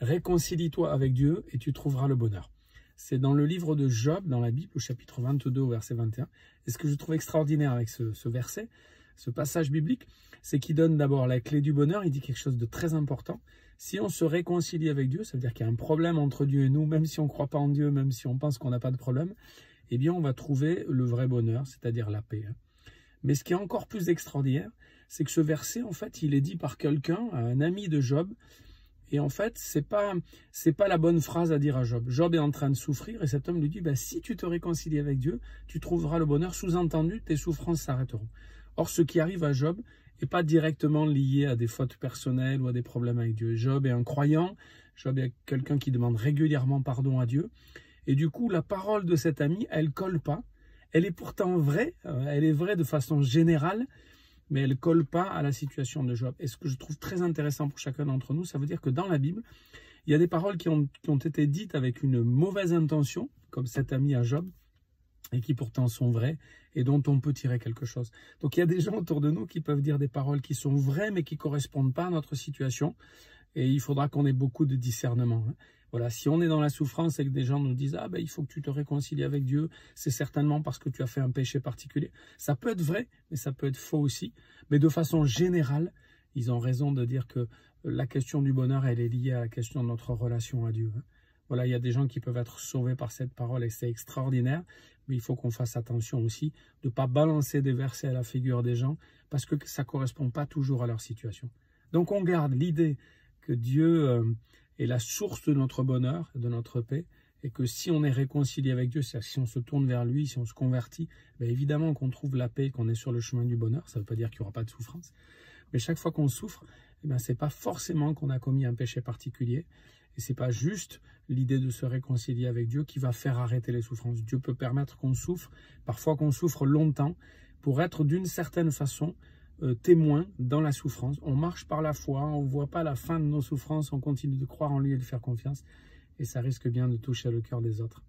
réconcilie-toi avec Dieu et tu trouveras le bonheur. C'est dans le livre de Job, dans la Bible, au chapitre 22, au verset 21. Et ce que je trouve extraordinaire avec ce verset, ce passage biblique, c'est qu'il donne d'abord la clé du bonheur. Il dit quelque chose de très important. Si on se réconcilie avec Dieu, ça veut dire qu'il y a un problème entre Dieu et nous, même si on ne croit pas en Dieu, même si on pense qu'on n'a pas de problème, eh bien on va trouver le vrai bonheur, c'est-à-dire la paix. Mais ce qui est encore plus extraordinaire, c'est que ce verset, en fait, il est dit par quelqu'un, un ami de Job. Et en fait, c'est pas la bonne phrase à dire à Job. Job est en train de souffrir et cet homme lui dit, si tu te réconcilies avec Dieu, tu trouveras le bonheur. Sous-entendu, tes souffrances s'arrêteront. Or, ce qui arrive à Job n'est pas directement lié à des fautes personnelles ou à des problèmes avec Dieu. Job est un croyant, Job est quelqu'un qui demande régulièrement pardon à Dieu. Et du coup, la parole de cet ami, elle colle pas. Elle est pourtant vraie, elle est vraie de façon générale, mais elle ne colle pas à la situation de Job. Et ce que je trouve très intéressant pour chacun d'entre nous, ça veut dire que dans la Bible, il y a des paroles qui ont été dites avec une mauvaise intention, comme cet ami à Job, et qui pourtant sont vraies, et dont on peut tirer quelque chose. Donc il y a des gens autour de nous qui peuvent dire des paroles qui sont vraies, mais qui ne correspondent pas à notre situation, et il faudra qu'on ait beaucoup de discernement. Voilà, si on est dans la souffrance et que des gens nous disent « Ah il faut que tu te réconcilies avec Dieu, c'est certainement parce que tu as fait un péché particulier ». Ça peut être vrai, mais ça peut être faux aussi. Mais de façon générale, ils ont raison de dire que la question du bonheur, elle est liée à la question de notre relation à Dieu. Voilà, il y a des gens qui peuvent être sauvés par cette parole et c'est extraordinaire, mais il faut qu'on fasse attention aussi de ne pas balancer des versets à la figure des gens parce que ça ne correspond pas toujours à leur situation. Donc on garde l'idée que Dieu est la source de notre bonheur, de notre paix, et que si on est réconcilié avec Dieu, c'est-à-dire si on se tourne vers lui, si on se convertit, évidemment qu'on trouve la paix, qu'on est sur le chemin du bonheur. Ça ne veut pas dire qu'il n'y aura pas de souffrance, mais chaque fois qu'on souffre, ce n'est pas forcément qu'on a commis un péché particulier, et ce n'est pas juste l'idée de se réconcilier avec Dieu qui va faire arrêter les souffrances. Dieu peut permettre qu'on souffre, parfois qu'on souffre longtemps, pour être d'une certaine façon témoin dans la souffrance. On marche par la foi, on ne voit pas la fin de nos souffrances, on continue de croire en lui et de faire confiance, et ça risque bien de toucher le cœur des autres.